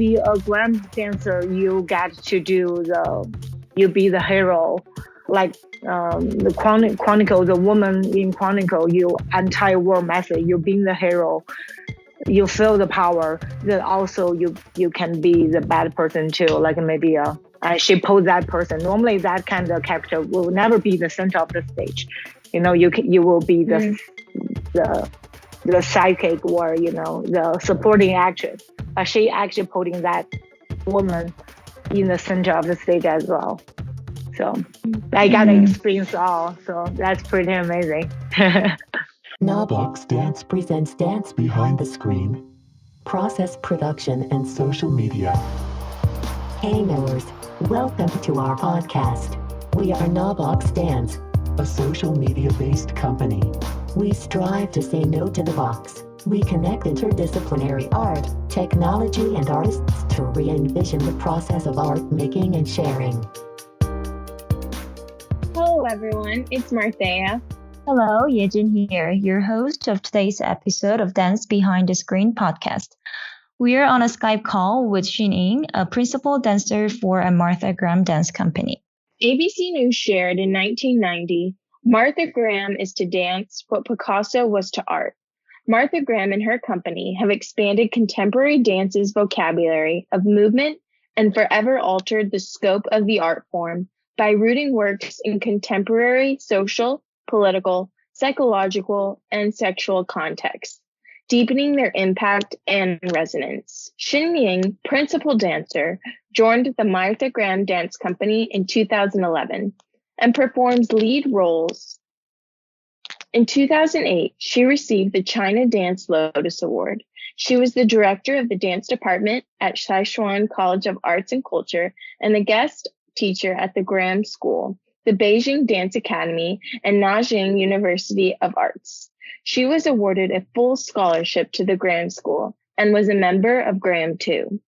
be a gram dancer, you get to you be the hero, like the Chronicle, the woman in Chronicle, you entire world message, you being the hero, you feel the power. Then also you can be the bad person too, like maybe she pose that person. Normally that kind of character will never be the center of the stage. You will be the sidekick or the supporting actress. But she actually putting that woman in the center of the stage as well. So I got to experience all. So that's pretty amazing. Knobloch's Dance presents Dance Behind the Screen, Process Production and Social Media. Hey knowers, welcome to our podcast. We are Knobloch's Dance, a social media-based company. We strive to say no to the box. We connect interdisciplinary art, technology, and artists to re-envision the process of art making and sharing. Hello everyone, it's Marthea. Hello, Yejin here, your host of today's episode of Dance Behind the Screen podcast. We are on a Skype call with Xining, a principal dancer for a Martha Graham dance company. ABC News shared in 1990, Martha Graham is to dance what Picasso was to art. Martha Graham and her company have expanded contemporary dance's vocabulary of movement and forever altered the scope of the art form by rooting works in contemporary social, political, psychological, and sexual contexts, deepening their impact and resonance. Xining, principal dancer, joined the Martha Graham Dance Company in 2011 and performs lead roles. In 2008, she received the China Dance Lotus Award. She was the director of the dance department at Sichuan College of Arts and Culture and the guest teacher at the Graham School, the Beijing Dance Academy, and Nanjing University of Arts. She was awarded a full scholarship to the Graham School and was a member of Graham too.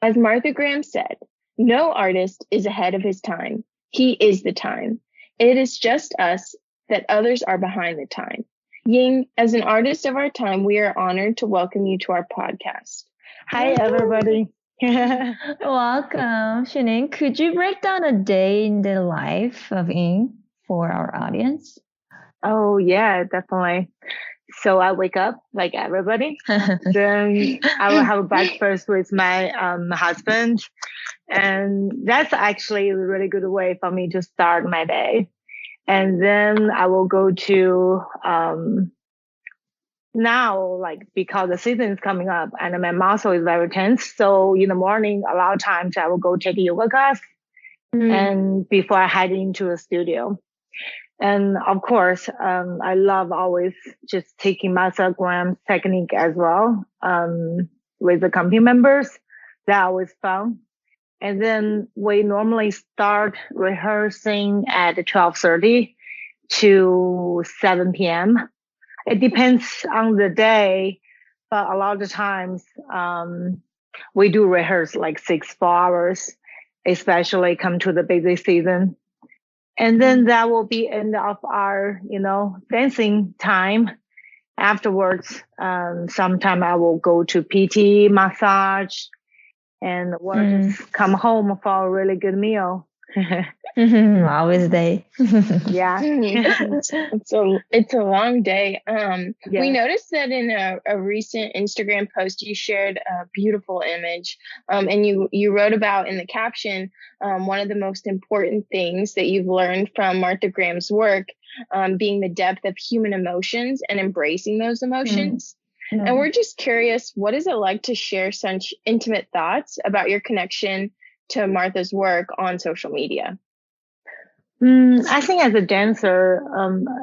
As Martha Graham said, no artist is ahead of his time. He is the time. It is just us that others are behind the time. Ying, as an artist of our time, we are honored to welcome you to our podcast. Hi, everybody. Welcome, Xining. Could you break down a day in the life of Ying for our audience? Oh, yeah, definitely. So I wake up like everybody. Then I will have breakfast with my husband. And that's actually a really good way for me to start my day. And then I will go to, now, like, because the season is coming up and my muscle is very tense. So in the morning, a lot of times I will go take a yoga class and before I head into the studio. And of course, I love always just taking Martha Graham technique as well, with the company members. That always fun. And then we normally start rehearsing at 12:30 to 7 p.m. It depends on the day, but a lot of times, we do rehearse like 4 hours, especially come to the busy season. And then that will be end of our, dancing time. Afterwards, sometime I will go to PT, massage, and we'll just come home for a really good meal. Always day. Yeah. It's a long day. Yeah. We noticed that in a recent Instagram post, you shared a beautiful image. And you wrote about in the caption, one of the most important things that you've learned from Martha Graham's work, being the depth of human emotions and embracing those emotions. And we're just curious, what is it like to share such intimate thoughts about your connection to Martha's work on social media? I think as a dancer,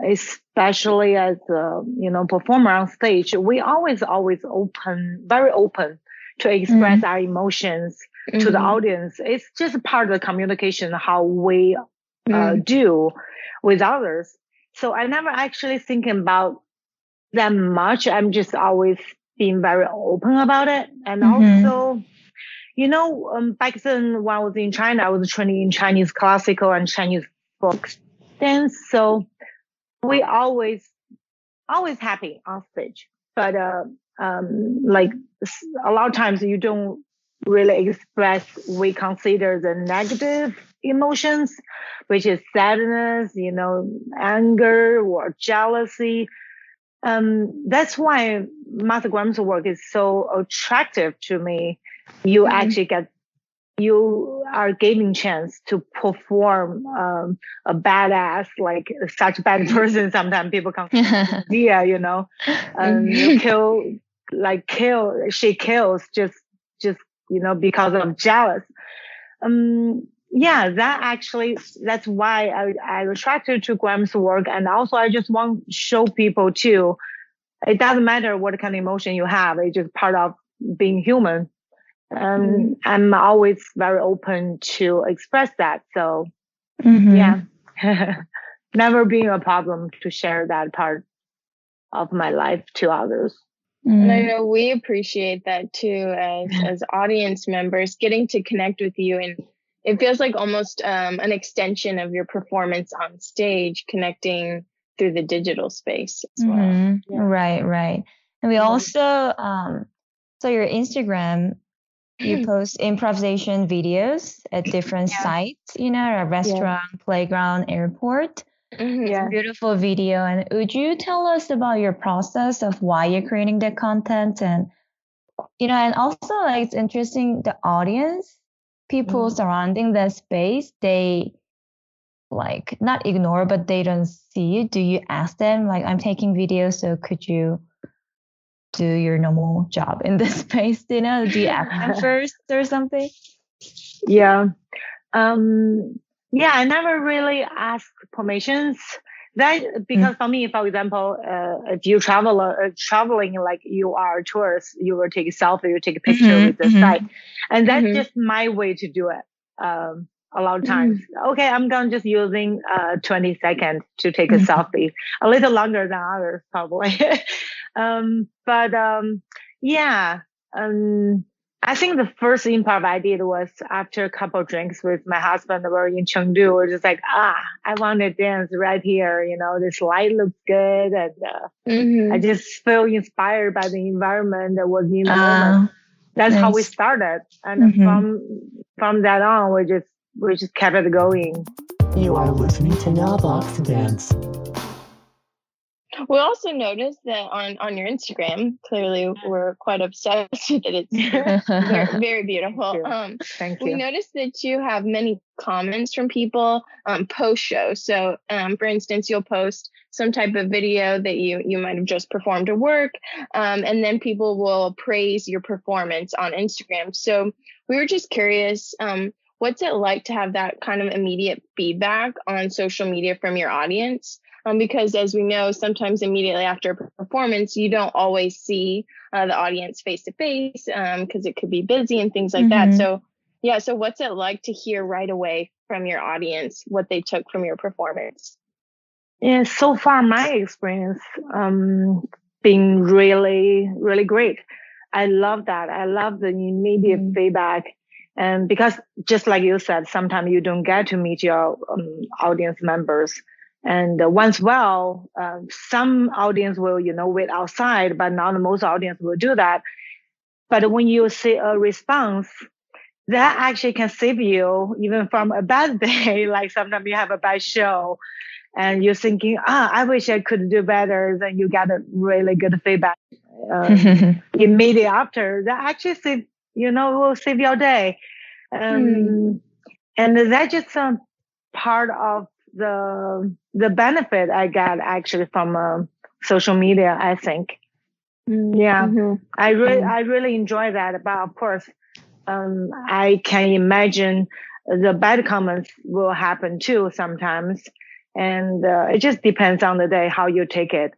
especially as a, performer on stage, we always very open to express our emotions to the audience. It's just part of the communication, how we do with others. So I never actually thinking about that much. I'm just always being very open about it. And also, back then when I was in China, I was training in Chinese classical and Chinese folk dance. So we always happy on stage. But like a lot of times you don't really express, we consider the negative emotions, which is sadness, anger or jealousy. That's why Martha Graham's work is so attractive to me. You actually you are given chance to perform a badass, like such a bad person. Sometimes people come from idea, you she kills just because of jealous. That's why I attracted to Graham's work, and also I just want to show people too. It doesn't matter what kind of emotion you have; it's just part of being human. I'm always very open to express that. So, yeah, never been a problem to share that part of my life to others. And I know we appreciate that too, as audience members, getting to connect with you, and it feels like almost an extension of your performance on stage, connecting through the digital space as well. Yeah. Right. And we also so your Instagram, you post improvisation videos at different sites, a restaurant, playground, airport. It's a beautiful video. And would you tell us about your process of why you're creating the content? And, and also like it's interesting, the audience, people surrounding the space, they like not ignore, but they don't see you. Do you ask them like, I'm taking videos, so could you do your normal job in this space? Do you ask them first or something? Yeah. I never really ask permissions. That because for me, for example, if you traveling like you are a tourist, you will take a selfie, you take a picture with the site, and that's just my way to do it. A lot of times, okay, I'm gonna just using 20 seconds to take a selfie, a little longer than others probably. I think the first improv I did was after a couple of drinks with my husband. We were in Chengdu. We're just like, I want to dance right here. This light looks good. And I just feel inspired by the environment that was in the moment. That's how we started. And from that on, we just kept it going. You are listening to Navbox Dance. We also noticed that on your Instagram, clearly we're quite obsessed with it. It's very, very beautiful. Thank you. We noticed that you have many comments from people post show. So, for instance, you'll post some type of video that you might have just performed at work, and then people will praise your performance on Instagram. So we were just curious, what's it like to have that kind of immediate feedback on social media from your audience? Because as we know, sometimes immediately after a performance, you don't always see the audience face to face because it could be busy and things like that. So what's it like to hear right away from your audience what they took from your performance? Yeah, so far my experience been really, really great. I love that. I love the immediate feedback. And because just like you said, sometimes you don't get to meet your audience members. And some audience will, wait outside, but not most audience will do that. But when you see a response, that actually can save you even from a bad day. Like sometimes you have a bad show and you're thinking, I wish I could do better. Then you get a really good feedback immediately after. That actually will save your day. And that's just a part of the benefit I get actually from social media, I think. I really enjoy that. But of course, I can imagine the bad comments will happen too sometimes. And it just depends on the day how you take it.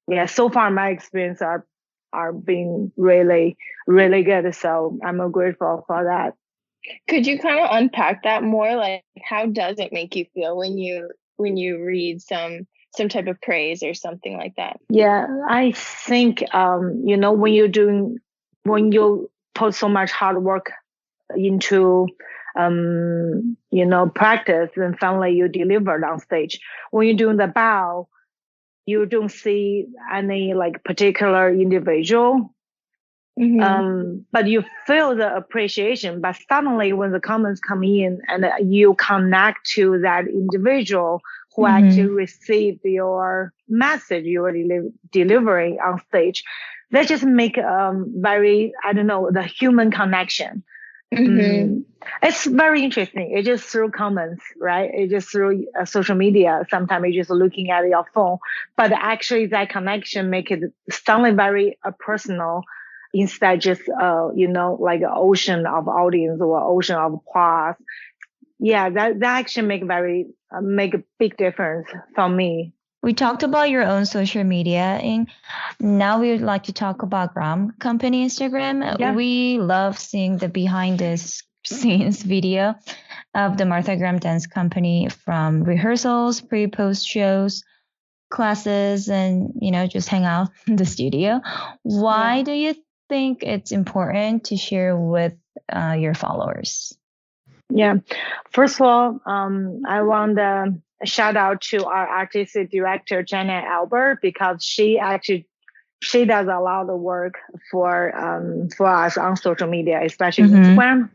Yeah, so far my experience are being really, really good. So I'm grateful for that. Could you kind of unpack that more? Like, how does it make you feel when you read some type of praise or something like that? Yeah, I think when you put so much hard work into practice, and finally you delivered on stage. When you're doing the bow, you don't see any like particular individual. But you feel the appreciation. But suddenly when the comments come in and you connect to that individual who actually received your message you were delivering on stage, that just make very, I don't know, the human connection. It's very interesting. It's just through comments, right? It's just through social media. Sometimes you're just looking at your phone, but actually that connection make it suddenly very personal instead just, like an ocean of audience or ocean of applause. Yeah, that actually make a big difference for me. We talked about your own social media, and now we would like to talk about Gram Company Instagram. Yeah. We love seeing the behind the scenes video of the Martha Graham Dance Company, from rehearsals, pre-post shows, classes, and just hang out in the studio. Why do you think it's important to share with your followers? Yeah, first of all, I want to shout out to our artistic director, Jenna Albert, because she does a lot of work for us on social media, especially Instagram.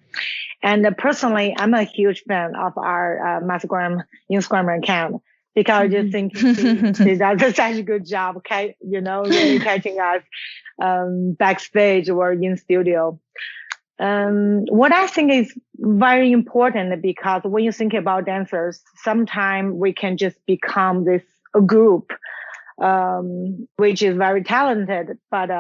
And personally, I'm a huge fan of our Instagram account, because I just think she does such a good job, really catching us backstage or in studio. What I think is very important, because when you think about dancers, sometimes we can just become this group, which is very talented, but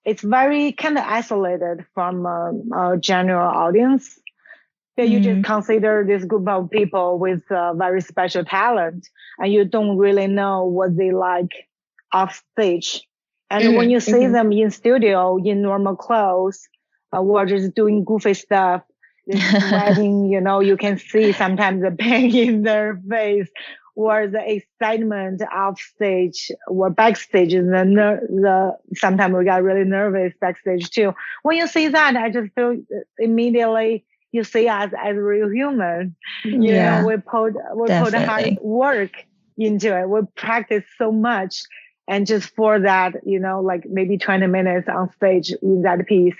it's very kind of isolated from a general audience. You just consider this group of people with very special talent, and you don't really know what they like off stage. And when you see them in studio in normal clothes, who are just doing goofy stuff, sweating, you can see sometimes the pain in their face, or the excitement off stage or backstage. And sometimes we got really nervous backstage too. When you see that, I just feel immediately you see us as real human. We put hard work into it. We practice so much. And just for that, like maybe 20 minutes on stage in that piece.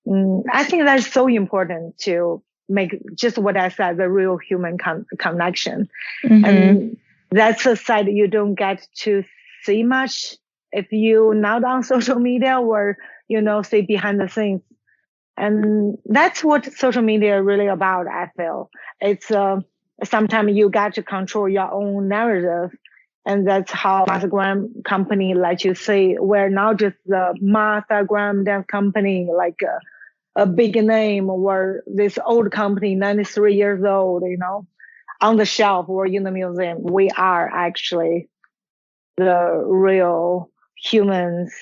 I think that's so important to make, just what I said, the real human connection. And that's a side you don't get to see much if you not on social media or, see behind the scenes. And that's what social media is really about, I feel. It's sometimes you got to control your own narrative. And that's how Martha Graham Company, like you say, we're not just the Martha Graham Dance Company, like a big name, or this old company, 93 years old, on the shelf or in the museum. We are actually the real humans,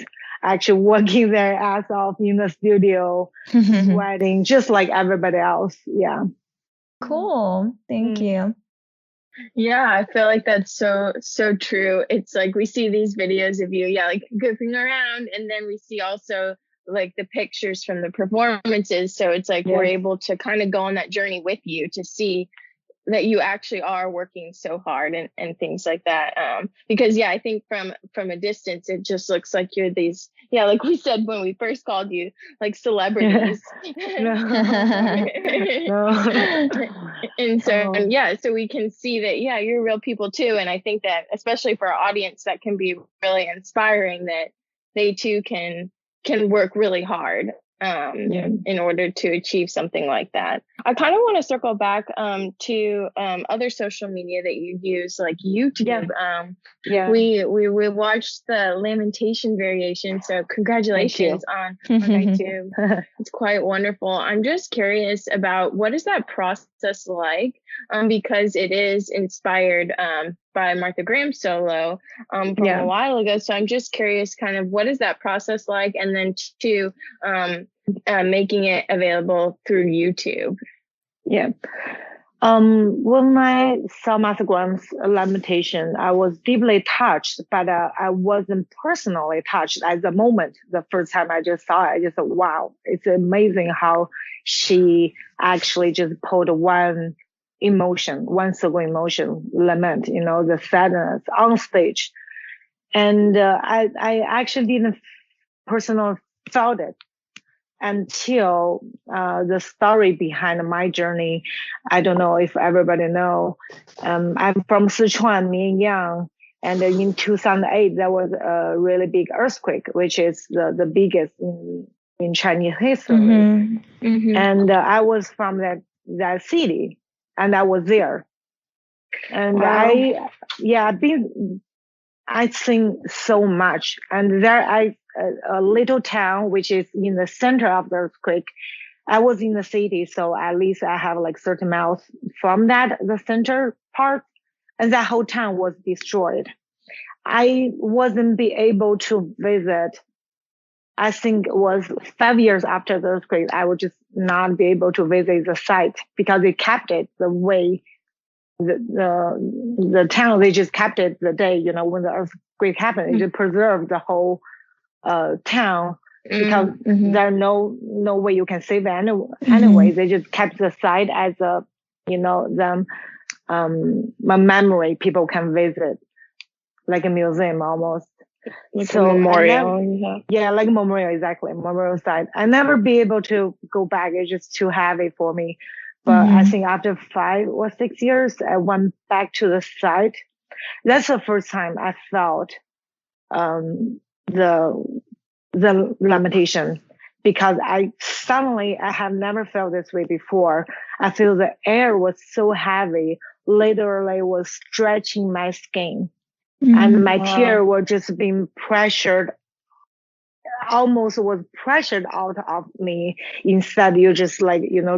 actually working their ass off in the studio, writing just like everybody else. Yeah. Cool. Thank you. Yeah, I feel like that's so true. It's like we see these videos of you, like goofing around, and then we see also like the pictures from the performances. So it's like we're able to kind of go on that journey with you to see that you actually are working so hard and things like that. Because I think from a distance, it just looks like you're these, like we said when we first called you, like celebrities. And so we can see that, you're real people too. And I think that especially for our audience, that can be really inspiring, that they too can work really hard in order to achieve something like that. I kind of want to circle back to other social media that you use, like YouTube. We watched the Lamentation variation, so congratulations on YouTube. It's quite wonderful. I'm just curious about, what is that process like? Because it is inspired by Martha Graham solo from a while ago. So I'm just curious, kind of, what is that process like? And then to making it available through YouTube. When I saw Martha Graham's Lamentation, I was deeply touched, but I wasn't personally touched at the moment. The first time I just saw it, I just thought, wow, it's amazing how she actually just pulled one single emotion, lament, the sadness on stage. And I actually didn't personally felt it until the story behind my journey. I don't know if everybody know. I'm from Sichuan, Mianyang, and in 2008 there was a really big earthquake, which is the biggest in Chinese history. And I was from that city, and I was there. And wow. I think so much. And there a little town, which is in the center of the earthquake. I was in the city, so at least I have like 30 miles from the center part, and that whole town was destroyed. I wasn't be able to visit. I think it was 5 years after the earthquake, I would just not be able to visit the site because they kept it the way the town, they just kept it the day, when the earthquake happened. They just preserved the whole town because there's no way you can save it anyway. They just kept the site as a memory people can visit, like a museum almost. Like a memorial. Like a memorial, exactly. Memorial site. I never be able to go back. It's just too heavy for me. But I think after 5 or 6 years, I went back to the site. That's the first time I felt the limitation, because I have never felt this way before. I feel the air was so heavy, literally was stretching my skin, and my tears were just being pressured. Almost was pressured out of me. Instead, you just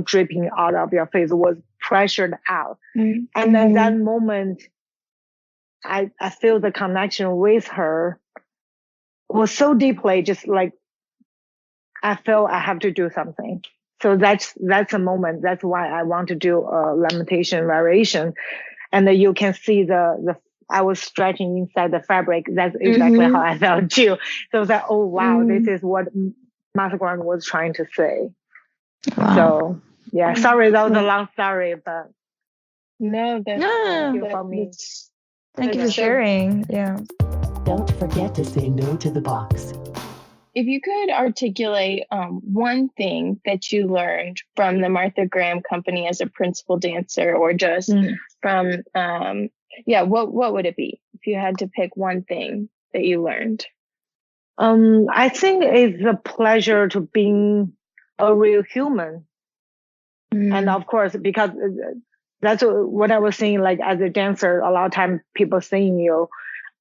dripping out of your face, was pressured out. And then that moment, I feel the connection with her was so deeply, just like I felt I have to do something. So that's a moment. That's why I want to do a lamentation variation. And then you can see I was stretching inside the fabric. That's exactly how I felt too. So I was like, oh wow, this is what Martha Graham was trying to say. Wow. So yeah, sorry, that was a long story, but no, that's thank you for me. Thank you for sharing. Yeah. Don't forget to say no to the box. If you could articulate one thing that you learned from the Martha Graham Company as a principal dancer, or just from what would it be if you had to pick one thing that you learned? I think it's a pleasure to being a real human. And of course, because that's what I was saying, like as a dancer, a lot of times people saying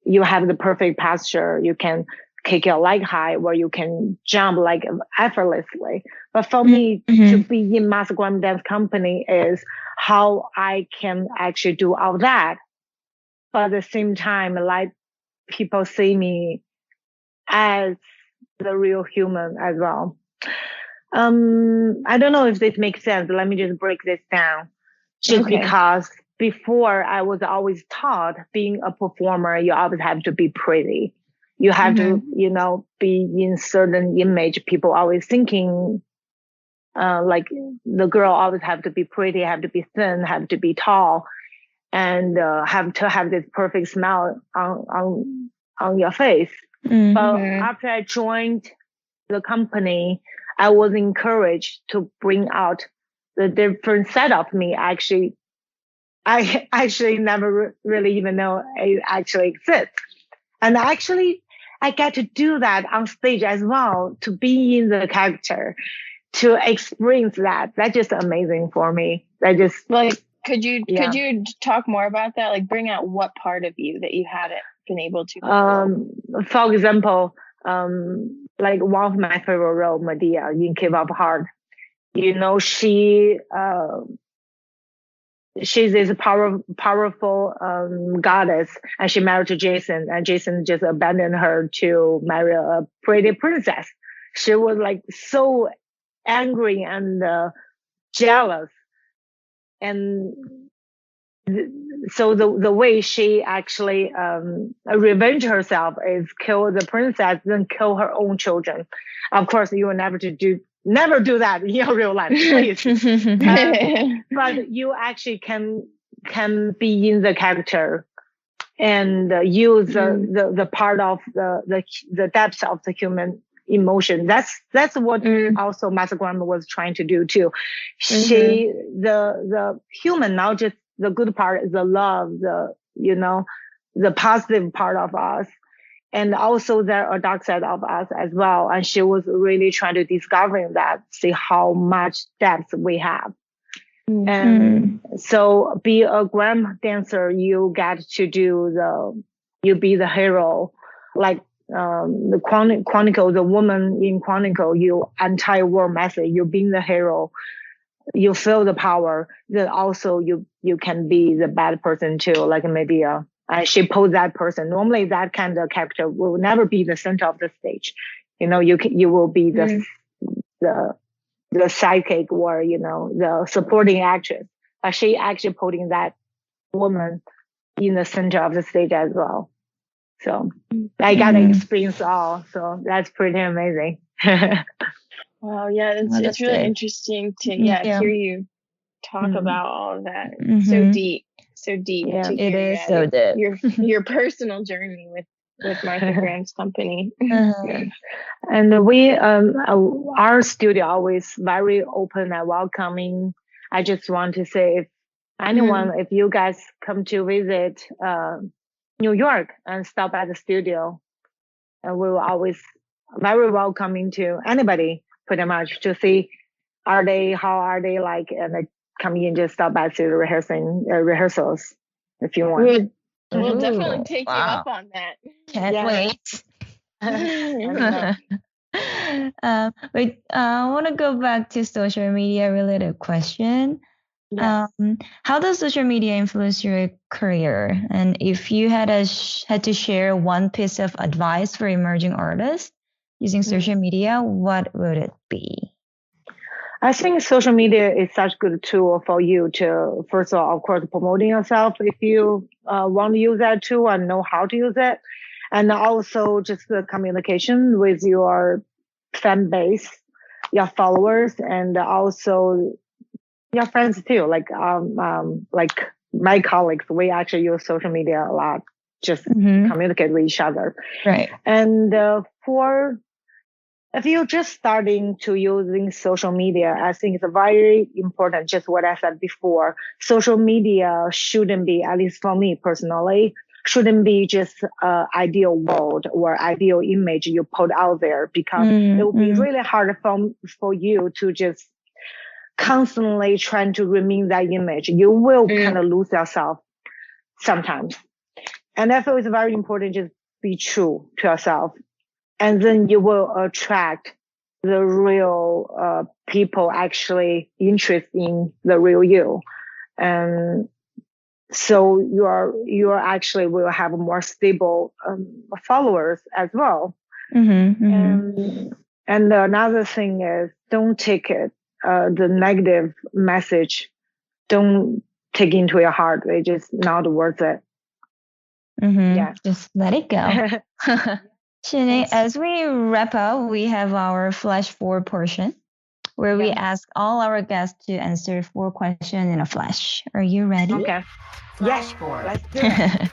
you have the perfect posture, you can kick your leg high, where you can jump like effortlessly. But for me, to be in Martha Graham Dance Company is how I can actually do all that. But at the same time, like people see me as the real human as well. I don't know if this makes sense. Let me just break this down. Just because before I was always taught being a performer, you always have to be pretty. You have to, be in certain image. People always thinking, like the girl always have to be pretty, have to be thin, have to be tall, and have to have this perfect smile on your face. But after I joined the company, I was encouraged to bring out the different side of me. Actually, I actually never really even know it actually exists. And actually, I get to do that on stage as well, to be in the character, to experience that. That's just amazing for me. That just could you talk more about that? Like, bring out what part of you that you hadn't been able to? For example, like one of my favorite roles, Medea in Keep Up Heart. She's this powerful goddess, and she married to Jason, and Jason just abandoned her to marry a pretty princess. She was like so angry and jealous, and so the way she actually revenge herself is kill the princess, then kill her own children. Of course, you will never do that in your real life, please. But you actually can be in the character and use the part of the depths of the human emotion. That's what also Master Grandma was trying to do too. The human, not just the good part, the love, the positive part of us. And also there are dark side of us as well. And she was really trying to discover that, see how much depth we have. And so be a gram dancer, you get to you be the hero. Like the Chronicle, the woman in Chronicle, you entire world message, you being the hero. You feel the power. Then also you can be the bad person too, like maybe she posed that person. Normally that kind of character will never be the center of the stage. You will be the sidekick or, the supporting actress. But she actually putting that woman in the center of the stage as well. So I got to experience all. So that's pretty amazing. Wow. Yeah. It's really interesting to hear you talk about all of that. So deep. Yeah, it is so deep. Your personal journey with Martha Graham's company. And we, our studio always very open and welcoming. I just want to say, if anyone, if you guys come to visit New York and stop at the studio, and we will always very welcoming to anybody, pretty much, to see how are they like, and they come in, just stop by to the rehearsals if you want. We'll definitely take you up on that. Can't wait. Wait, I want to go back to social media related question. Yes. How does social media influence your career? And if you had to share one piece of advice for emerging artists using social media, what would it be? I think social media is such a good tool for you to, first of all, of course, promoting yourself if you want to use that tool and know how to use it. And also just the communication with your fan base, your followers, and also your friends too. Like my colleagues, we actually use social media a lot, just communicate with each other. Right. And if you're just starting to using social media, I think it's very important, just what I said before. Social media shouldn't be, at least for me personally, shouldn't be just ideal world or ideal image you put out there, because it will be really hard for you to just constantly trying to remain that image. You will kind of lose yourself sometimes. And I feel it's very important just be true to yourself. And then you will attract the real people actually interested in the real you. And so you actually will have more stable followers as well. And another thing is, don't take it, the negative message, don't take into your heart. It's just not worth it. Yeah. Just let it go. Shinny, as we wrap up, we have our flash forward portion where we ask all our guests to answer 4 questions in a flash. Are you ready? Okay. Flash forward. Let's do it.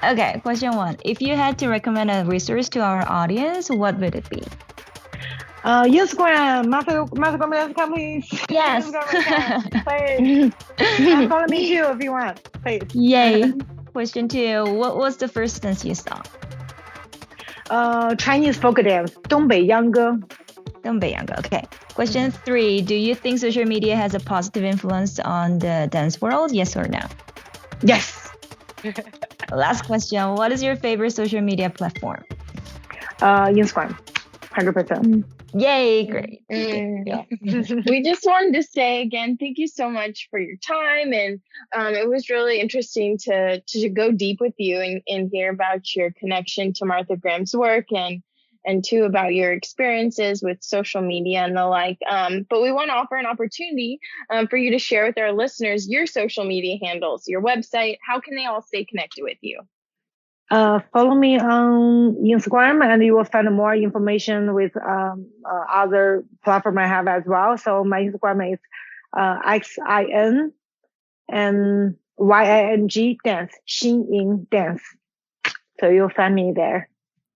Okay, question 1. If you had to recommend a resource to our audience, what would it be? Instagram, Master please. Yes. Please. Follow me too if you want. Please. Yay. Question 2. What was the first dance you saw? Chinese folk dance, 东北秧歌. Okay. Question 3. Do you think social media has a positive influence on the dance world? Yes or no? Yes. Last question. What is your favorite social media platform? Instagram, 100%. Yay, great. We just wanted to say again, thank you so much for your time. And it was really interesting to go deep with you and hear about your connection to Martha Graham's work and too about your experiences with social media and the like. But we want to offer an opportunity for you to share with our listeners your social media handles, your website. How can they all stay connected with you? Follow me on Instagram, and you will find more information with other platform I have as well. So my Instagram is XIN and YING dance, Xinying dance. So you'll find me there.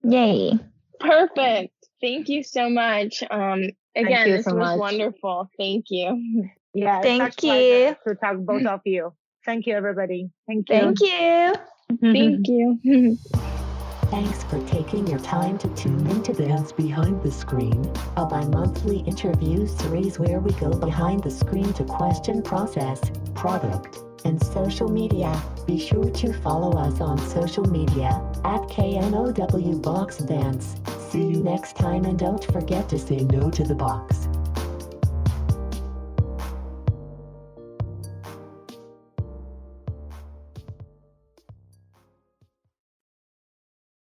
Yay. Perfect. Thank you so much. Again, this was wonderful. Thank you. Yeah, thank you to talk both of you. Thank you, everybody. Thank you. Thank you. Thank you. Thanks for taking your time to tune into Dance Behind the Screen, a bi-monthly interview series where we go behind the screen to question process, product, and social media. Be sure to follow us on social media at KNOW Box Dance. See you next time, and don't forget to say no to the box.